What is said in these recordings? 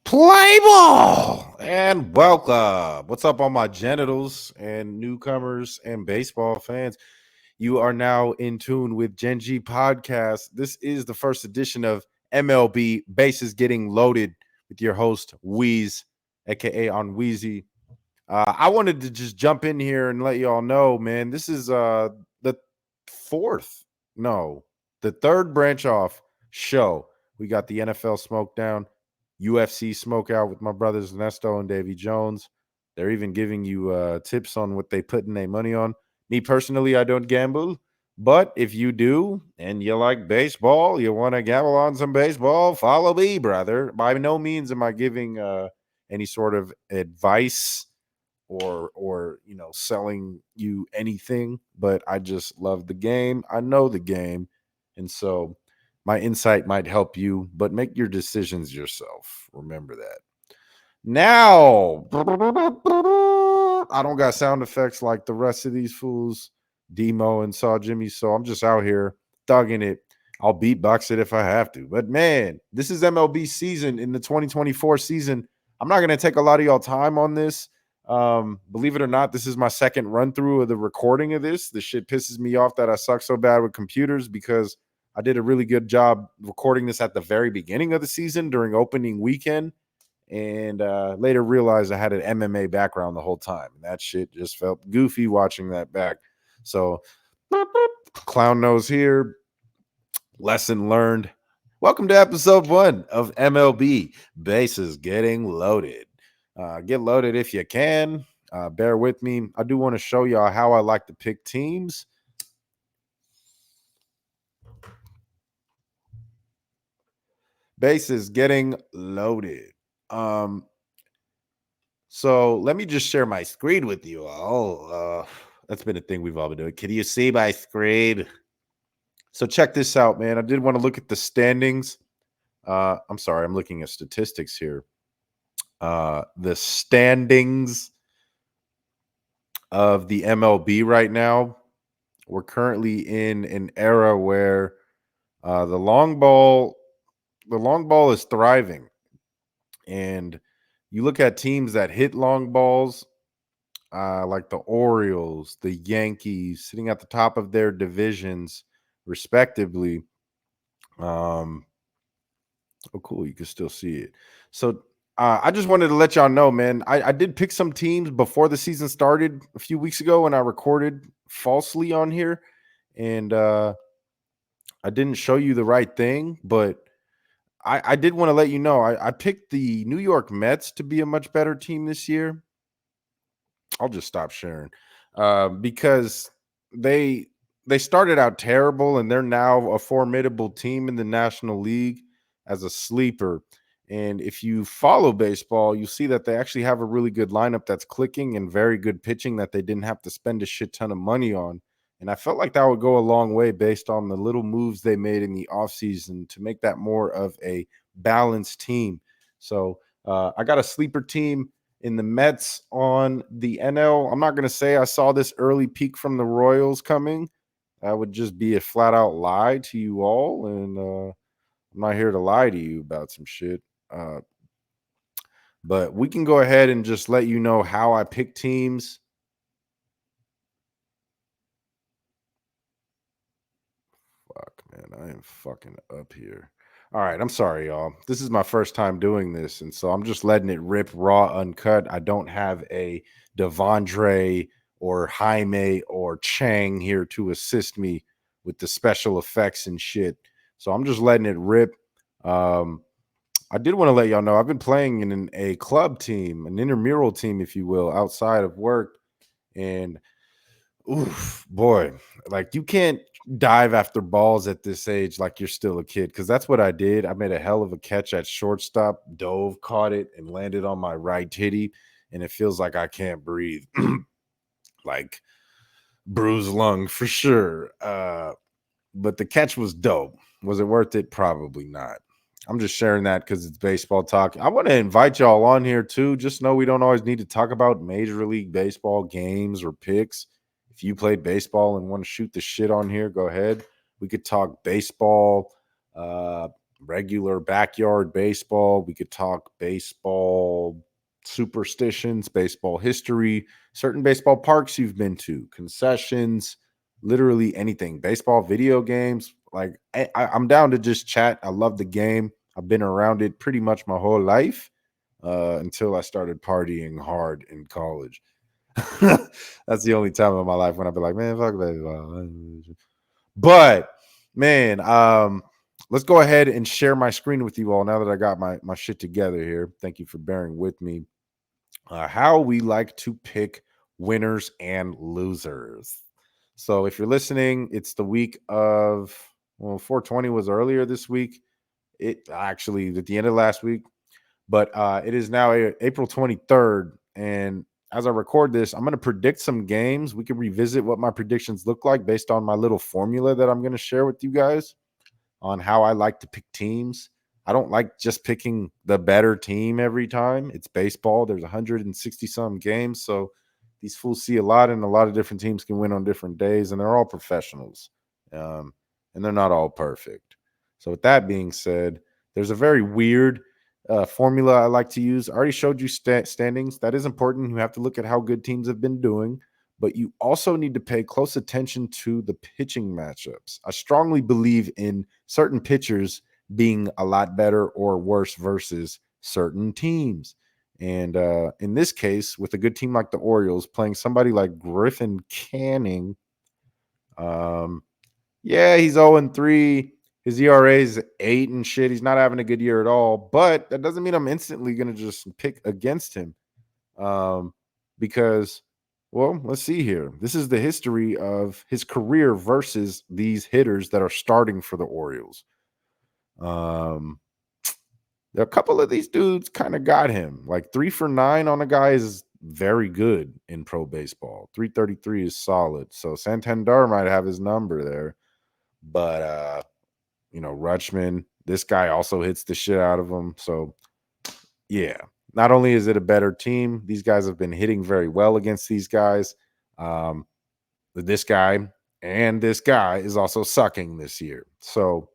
Play ball and welcome. What's up, all my genitals and newcomers and baseball fans? You are now in tune with Gen G Podcast. This is the first edition of MLB Bases Getting Loaded with your host, Weez, aka on Weezy. I wanted to just jump in here and let y'all know, man, this is the fourth, no, the third branch off show. We got the NFL Smoke Down, UFC Smoke Out with my brothers Nesto and Davy Jones. They're even giving you tips on what they putting their money on. Me personally, I don't gamble, but if you do and you like baseball, you want to gamble on some baseball, follow me, brother. By no means am I giving any sort of advice or selling you anything, but I just love the game. I know the game, and so my insight might help you, but make your decisions yourself. Remember that. Now, I don't got sound effects like the rest of these fools, Demo and Saw Jimmy, so I'm just out here thugging it. I'll beatbox it if I have to. But man, this is MLB season in the 2024 season. I'm not going to take a lot of y'all time on this. Believe it or not, this is my second run through of the recording of this. This shit pisses me off that I suck so bad with computers because I did a really good job recording this at the very beginning of the season during opening weekend, and later realized I had an MMA background the whole time, and that shit just felt goofy watching that back. So, clown nose here. Lesson learned. Welcome to episode 1 of MLB Bases Getting Loaded. Get loaded if you can. Bear with me. I do want to show y'all how I like to pick teams. Bases getting loaded. So let me just share my screen with you all. That's been a thing we've all been doing. Can you see my screen? So check this out, man. I did want to look at the standings. I'm sorry, I'm looking at statistics here. The standings of the MLB right now. We're currently in an era where the long ball is thriving, and you look at teams that hit long balls, like the Orioles, the Yankees, sitting at the top of their divisions, respectively. Oh, cool. You can still see it. So I just wanted to let y'all know, man. I did pick some teams before the season started a few weeks ago, and I recorded falsely on here. And I didn't show you the right thing, but I did want to let you know I picked the New York Mets to be a much better team this year. I'll just stop sharing because they they started out terrible, and they're now a formidable team in the National League as a sleeper. And if you follow baseball, you see that they actually have a really good lineup that's clicking and very good pitching that they didn't have to spend a shit ton of money on. And I felt like that would go a long way based on the little moves they made in the offseason to make that more of a balanced team. So I got a sleeper team in the Mets on the NL. I'm not going to say I saw this early peak from the Royals coming. That would just be a flat out lie to you all. And I'm not here to lie to you about some shit. Uh, but we can go ahead and just let you know how I pick teams. Fuck, man. I am fucking up here. All right. I'm sorry, y'all. This is my first time doing this. And so I'm just letting it rip raw, uncut. I don't have a Devondre or Jaime or Chang here to assist me with the special effects and shit. So I'm just letting it rip. I did want to let y'all know I've been playing in a club team, an intramural team, if you will, outside of work. And oof, boy, like you can't dive after balls at this age like you're still a kid, because that's what I did. I made a hell of a catch at shortstop, dove, caught it, and landed on my right titty, and it feels like I can't breathe. Like bruised lung for sure. But the catch was dope. Was it worth it? Probably not. I'm just sharing that because it's baseball talk. I want to invite y'all on here too. Just know we don't always need to talk about Major League Baseball games or picks. If you play baseball and want to shoot the shit on here, go ahead. We could talk baseball, regular backyard baseball. We could talk baseball superstitions, baseball history, certain baseball parks you've been to, concessions, literally anything. Baseball video games. Like I'm down to just chat. I love the game. I've been around it pretty much my whole life until I started partying hard in college. That's the only time in my life when I'd be like, man, fuck baseball. But man, let's go ahead and share my screen with you all now that I got my shit together here. Thank you for bearing with me. How we like to pick winners and losers. So if you're listening, it's the week of 420 was earlier this week. It actually at the end of last week, but it is now April 23rd. And as I record this, I'm going to predict some games. We can revisit what my predictions look like based on my little formula that I'm going to share with you guys on how I like to pick teams. I don't like just picking the better team every time. It's baseball. There's 160 some games. So these fools see a lot, and a lot of different teams can win on different days, and they're all professionals. And they're not all perfect. So, with that being said, there's a very weird formula I like to use. I already showed you standings. That is important. You have to look at how good teams have been doing, but you also need to pay close attention to the pitching matchups. I strongly believe in certain pitchers being a lot better or worse versus certain teams. And in this case, with a good team like the Orioles playing somebody like Griffin Canning, yeah, he's 0-3. His ERA is 8 and shit. He's not having a good year at all. But that doesn't mean I'm instantly going to just pick against him. Because, well, let's see here. This is the history of his career versus these hitters that are starting for the Orioles. A couple of these dudes kind of got him. Like 3 for 9 on a guy is very good in pro baseball. 333 is solid. So Santander might have his number there. But Rutschman, this guy also hits the shit out of him. So yeah, not only is it a better team, these guys have been hitting very well against these guys. This guy and this guy is also sucking this year. So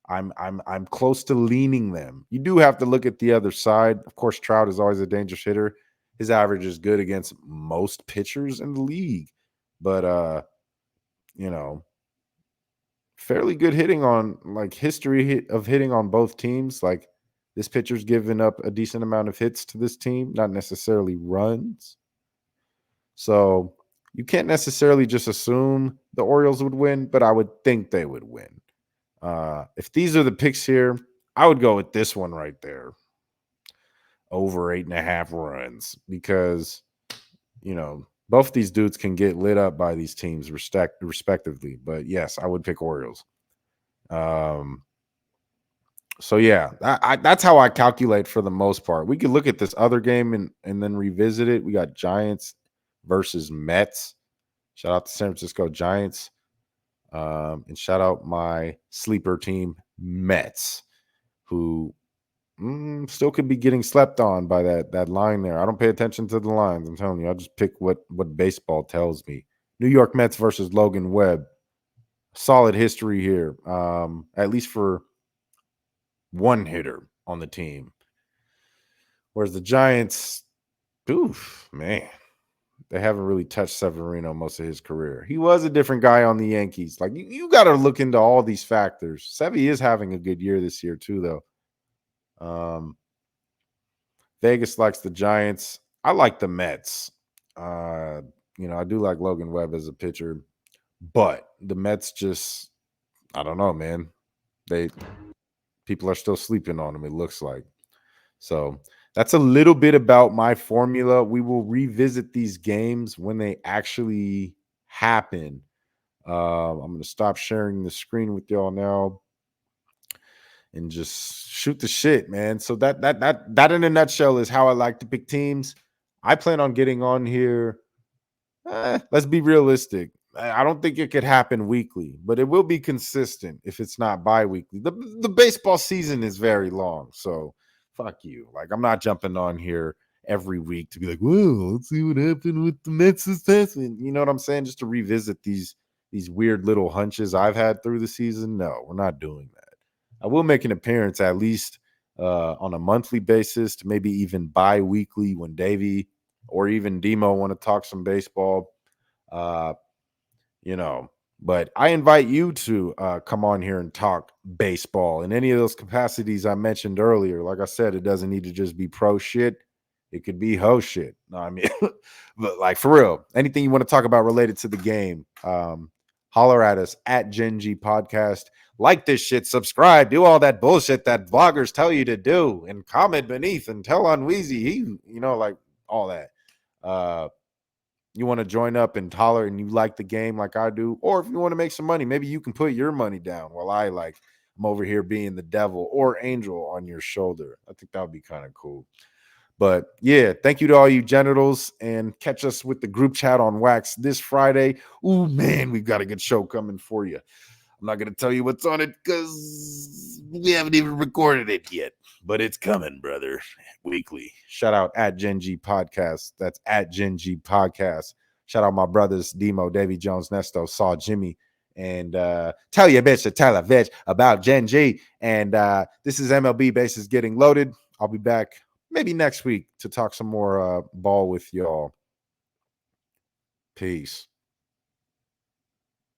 I'm close to leaning them. You do have to look at the other side. Of course, Trout is always a dangerous hitter. His average is good against most pitchers in the league. But fairly good hitting on like history of hitting on both teams. Like this pitcher's given up a decent amount of hits to this team, not necessarily runs. So you can't necessarily just assume the Orioles would win, but I would think they would win. If these are the picks here, I would go with this one right there. Over 8.5 runs, because both these dudes can get lit up by these teams respectively. But yes, I would pick Orioles. So yeah, that's how I calculate for the most part. We could look at this other game and then revisit it. We got Giants versus Mets. Shout out to San Francisco Giants. And shout out my sleeper team, Mets, who still could be getting slept on by that line there. I don't pay attention to the lines. I'm telling you, I just pick what baseball tells me. New York Mets versus Logan Webb. Solid history here, at least for one hitter on the team. Whereas the Giants, oof, man, they haven't really touched Severino most of his career. He was a different guy on the Yankees. Like you got to look into all these factors. Sevy is having a good year this year too, though. Vegas likes the Giants. I like the Mets. I do like Logan Webb as a pitcher, but the Mets just, I don't know, man. People are still sleeping on them, it looks like. So that's a little bit about my formula. We will revisit these games when they actually happen. I'm going to stop sharing the screen with y'all now and just shoot the shit, man. So that in a nutshell is how I like to pick teams. I plan on getting on here. Let's be realistic. I don't think it could happen weekly, but it will be consistent if it's not bi-weekly. The baseball season is very long, so fuck you. Like, I'm not jumping on here every week to be like, whoa, let's see what happened with the Mets assessment. You know what I'm saying? Just to revisit these weird little hunches I've had through the season. No, we're not doing that. I will make an appearance at least on a monthly basis, to maybe even bi-weekly when Davey or even Demo want to talk some baseball. Uh, you know, but I invite you to come on here and talk baseball in any of those capacities I mentioned earlier. Like I said, it doesn't need to just be pro shit. It could be ho shit. No, I mean, but like for real, anything you want to talk about related to the game, holler at us at Gen G Podcast. Like this shit, subscribe, do all that bullshit that vloggers tell you to do, and comment beneath and tell on Weezy. Like all that. You want to join up and holler and you like the game like I do, or if you want to make some money, maybe you can put your money down while I'm over here being the devil or angel on your shoulder. I think that would be kind of cool. But yeah, thank you to all you genitals, and catch us with the group chat on Wax this Friday. Ooh, man, we've got a good show coming for you. I'm not going to tell you what's on it because we haven't even recorded it yet, but it's coming, brother. Weekly. Shout out at Gen G Podcast. That's at Gen G Podcast. Shout out my brothers, Demo, Davy Jones, Nesto, Saw Jimmy, and tell your bitch to tell a bitch about Gen G. And this is MLB Bases Getting Loaded. I'll be back maybe next week to talk some more ball with y'all. Peace.